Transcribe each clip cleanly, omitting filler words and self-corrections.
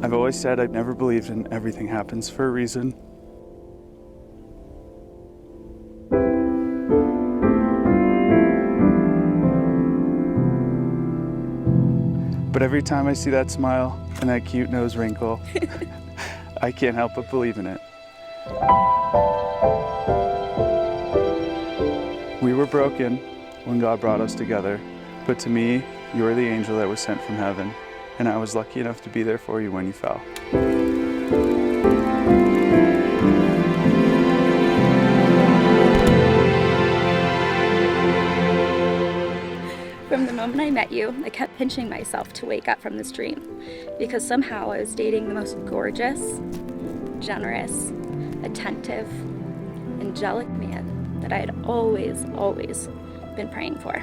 I've always said I've never believed in everything happens for a reason. But every time I see that smile and that cute nose wrinkle, I can't help but believe in it. We were broken when God brought us together, but to me, you're the angel that was sent from heaven, and I was lucky enough to be there for you when you fell. From the moment I met you, I kept pinching myself to wake up from this dream, because somehow I was dating the most gorgeous, generous, attentive, angelic man that I had always been praying for.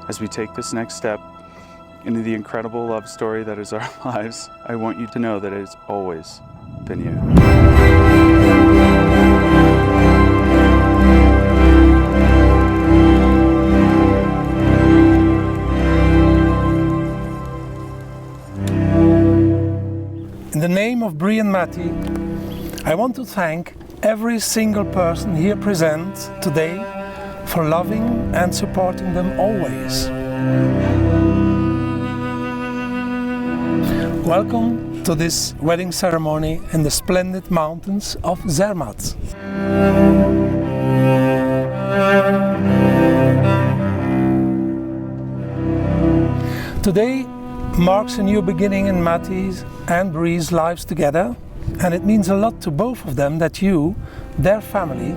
As we take this next step into the incredible love story that is our lives, I want you to know that it has always been you. In the name of Bree and Mattie, I want to thank every single person here present today for loving and supporting them always. Welcome to this wedding ceremony in the splendid mountains of Zermatt. Today marks a new beginning in Mattie's and Bree's lives together, and it means a lot to both of them that you, their family,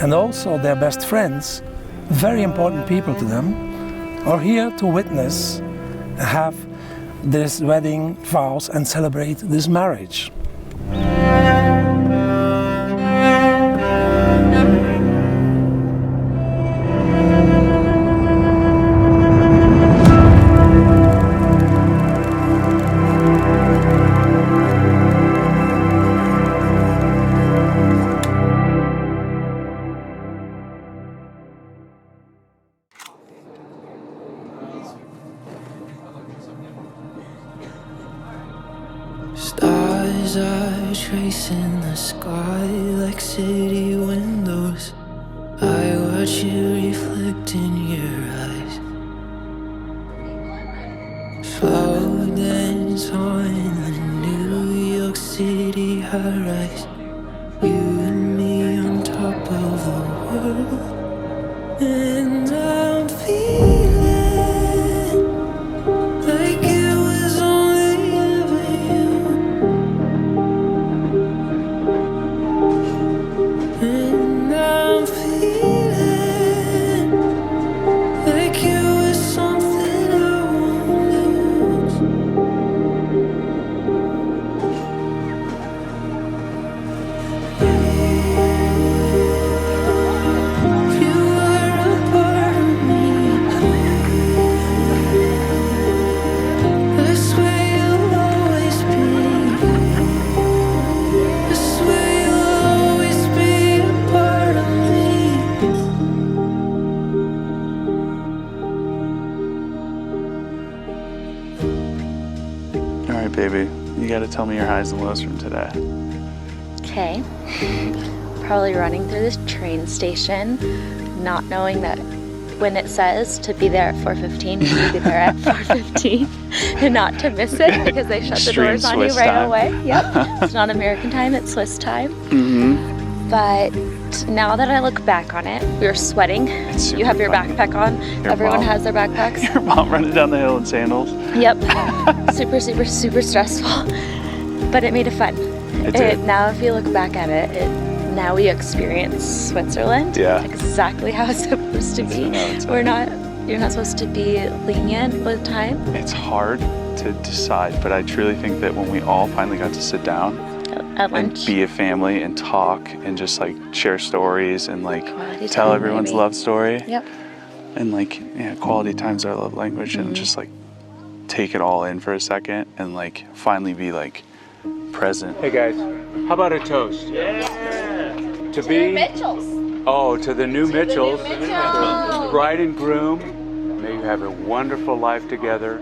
and also their best friends, very important people to them, are here to witness, have this wedding vows and celebrate this marriage. Stars are tracing the sky like city windows. I watch you reflect in your eyes. Slow dance on the New York City high rise. You and me on top of the world, and I'm feeling like it was only ever you. And I'm feeling like you was something I won't lose. You are a part of me. I swear you'll always be. I swear you'll always be a part of me. All right, baby, you gotta tell me your highs and lows from today. Okay, probably running through this train station, not knowing that when it says to be there at 4:15, you need to be there at 4:15 and not to miss it because they shut the Extreme doors on you Swiss right time. away. Yep, it's not American time, it's Swiss time. But now that I look back on it, we were sweating. super You have your funny. backpack on. Everyone mom. has their backpacks. Your mom running down the hill in sandals. Yep. Super stressful. But it made it fun. It did. Now if you look back at it, now we experience Switzerland Yeah. exactly how it's supposed to be. You're not supposed to be lenient with time. It's hard to decide, but I truly think that when we all finally got to sit down At and lunch. be a family and talk and just like share stories and like Quality tell time, everyone's maybe. love story. Yep. And like, yeah, quality time's our love language, and just like take it all in for a second and like finally be like present. Hey guys, how about a toast? Yeah. To be Mitchells. Oh, to the new Mitchells, Mitchells. bride and groom. May you have a wonderful life together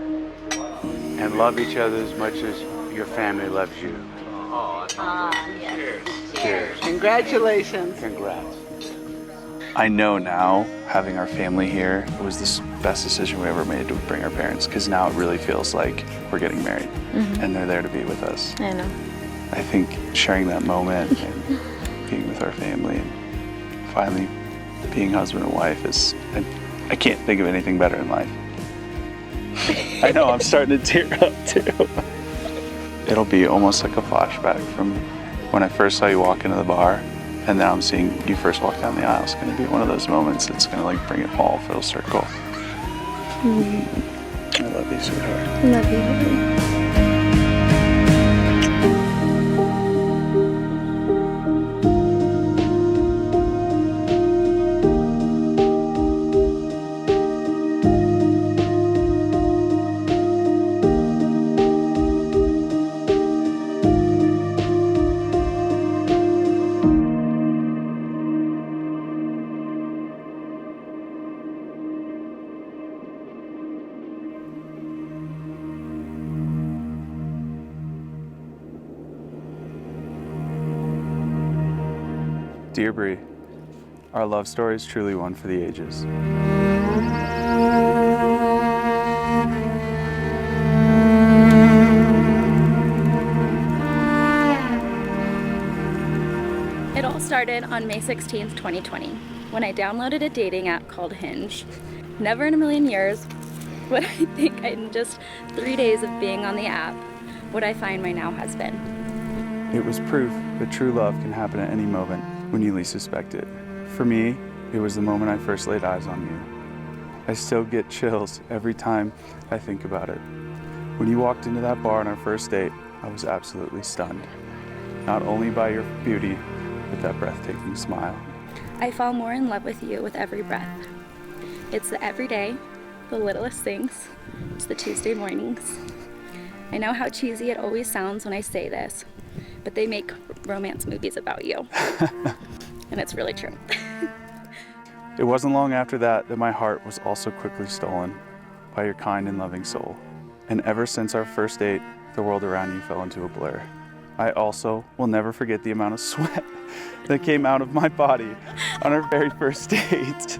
and love each other as much as your family loves you. Cheers. Congratulations. Congrats. I know now, having our family here, it was the best decision we ever made to bring our parents, because now it really feels like we're getting married and they're there to be with us. I know. I think sharing that moment and being with our family and finally being husband and wife is, I can't think of anything better in life. I know, I'm starting to tear up too. It'll be almost like a flashback from when I first saw you walk into the bar, and now I'm seeing you first walk down the aisle. It's going to be one of those moments that's going to like bring it all full circle. I love you, sweetheart. Love you. Dear Bree, our love story is truly one for the ages. It all started on May 16th, 2020, when I downloaded a dating app called Hinge. Never in a million years would I think in just 3 days of being on the app would I find my now husband. It was proof that true love can happen at any moment when you least suspect it. For me, it was the moment I first laid eyes on you. I still get chills every time I think about it. When you walked into that bar on our first date, I was absolutely stunned. Not only by your beauty, but that breathtaking smile. I fall more in love with you with every breath. It's the everyday, the littlest things. It's the Tuesday mornings. I know how cheesy it always sounds when I say this, but they make romance movies about you. And it's really true. It wasn't long after that my heart was also quickly stolen by your kind and loving soul. And ever since our first date, the world around you fell into a blur. I also will never forget the amount of sweat that came out of my body on our very first date.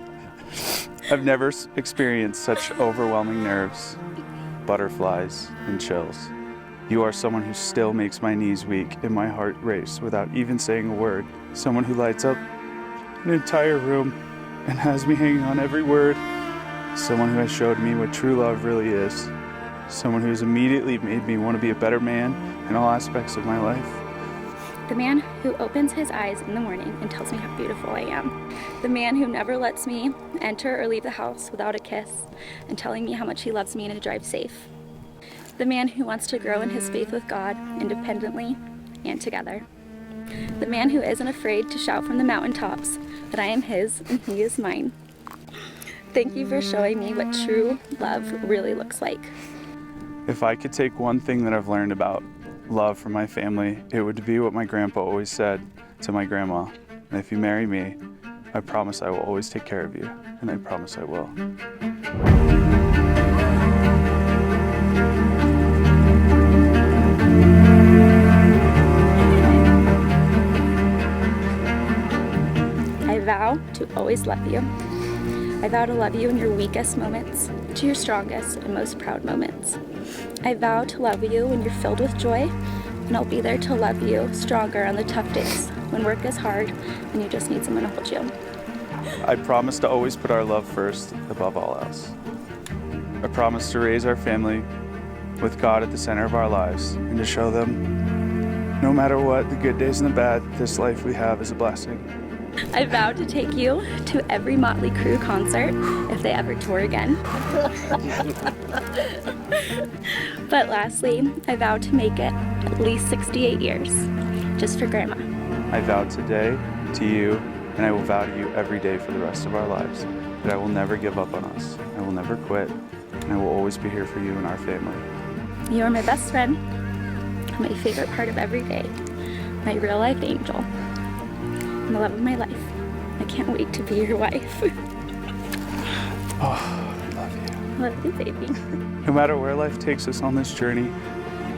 I've never experienced such overwhelming nerves, butterflies, and chills. You are someone who still makes my knees weak and my heart race without even saying a word. Someone who lights up an entire room and has me hanging on every word. Someone who has showed me what true love really is. Someone who has immediately made me want to be a better man in all aspects of my life. The man who opens his eyes in the morning and tells me how beautiful I am. The man who never lets me enter or leave the house without a kiss and telling me how much he loves me and to drive safe. The man who wants to grow in his faith with God independently and together. The man who isn't afraid to shout from the mountaintops that I am his and he is mine. Thank you for showing me what true love really looks like. If I could take one thing that I've learned about love from my family, it would be what my grandpa always said to my grandma. And if you marry me, I promise I will always take care of you, and I promise I will. I vow to always love you. I vow to love you in your weakest moments, to your strongest and most proud moments. I vow to love you when you're filled with joy, and I'll be there to love you stronger on the tough days when work is hard and you just need someone to hold you. I promise to always put our love first above all else. I promise to raise our family with God at the center of our lives and to show them, no matter what, the good days and the bad, this life we have is a blessing. I vow to take you to every Motley Crue concert if they ever tour again. But lastly, I vow to make it at least 68 years, just for Grandma. I vow today to you, and I will vow to you every day for the rest of our lives, that I will never give up on us. I will never quit, and I will always be here for you and our family. You are my best friend, my favorite part of every day, my real life angel, and the love of my life. I can't wait to be your wife. Oh, I love you. Love you, baby. No matter where life takes us on this journey,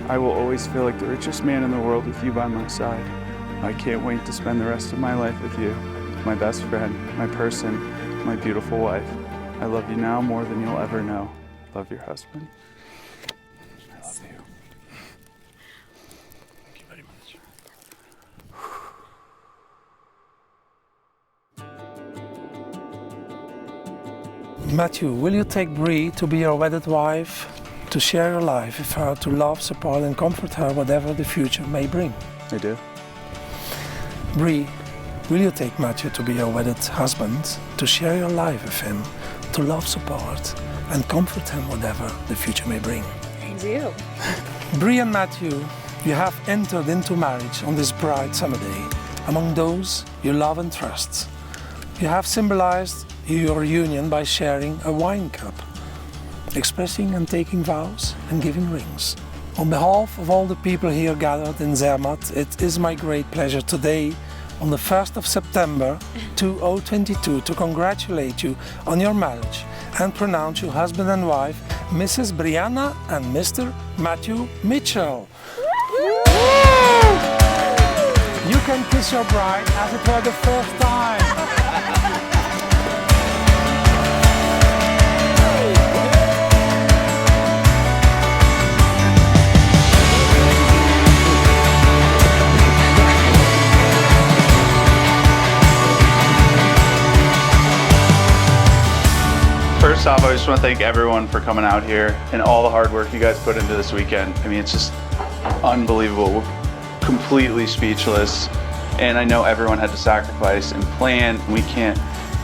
I will always feel like the richest man in the world with you by my side. I can't wait to spend the rest of my life with you, my best friend, my person, my beautiful wife. I love you now more than you'll ever know. Love your husband. I love you. Thank you very much. Matthew, will you take Bree to be your wedded wife, to share your life with her, to love, support and comfort her whatever the future may bring? I do. Bree, will you take Matthew to be your wedded husband, to share your life with him, to love, support and comfort him whatever the future may bring? I do. Bree and Matthew, you have entered into marriage on this bright summer day among those you love and trust. You have symbolized your union by sharing a wine cup, expressing and taking vows and giving rings. On behalf of all the people here gathered in Zermatt, it is my great pleasure today, on the 1st of September 2022, to congratulate you on your marriage and pronounce you husband and wife, Mrs. Brianna and Mr. Matthew Mitchell. You can kiss your bride as it were the first time. First off, I just want to thank everyone for coming out here and all the hard work you guys put into this weekend. I mean, it's just unbelievable. We're completely speechless. And I know everyone had to sacrifice and plan. We can't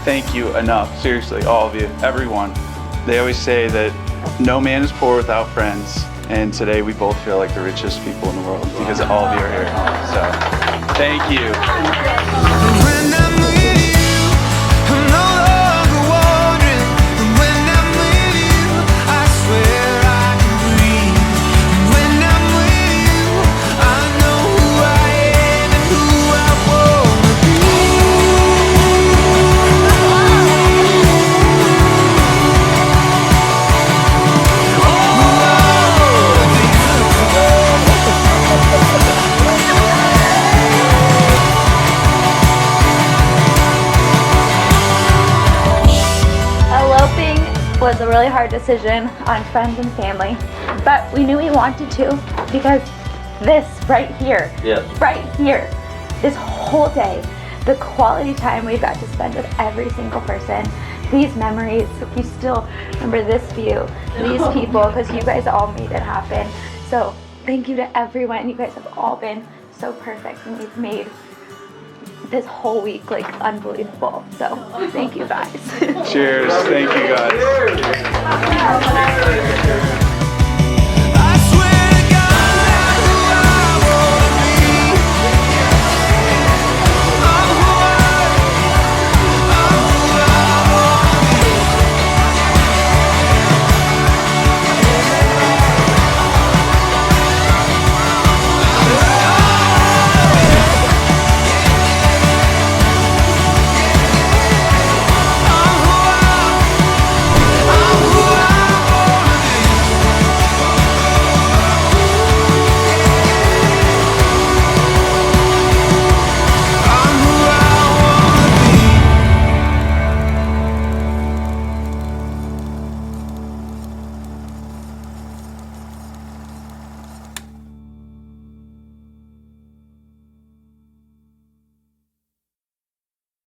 thank you enough. Seriously, all of you, everyone. They always say that no man is poor without friends. And today we both feel like the richest people in the world because all of you are here. So, thank you. When I'm with you, I'm no longer wandering. When I'm with you, I swear I can breathe. When I'm with you, I know who I am and who I wanna be. Eloping was a really hard decision on friends and family, but we knew we wanted to because this right here, right here, this whole day, the quality time we got to spend with every single person, these memories, we still remember this view, these people, because you guys all made it happen. So thank you to everyone. You guys have all been so perfect and you've made this whole week like unbelievable. So thank you guys. Cheers. Thank you guys.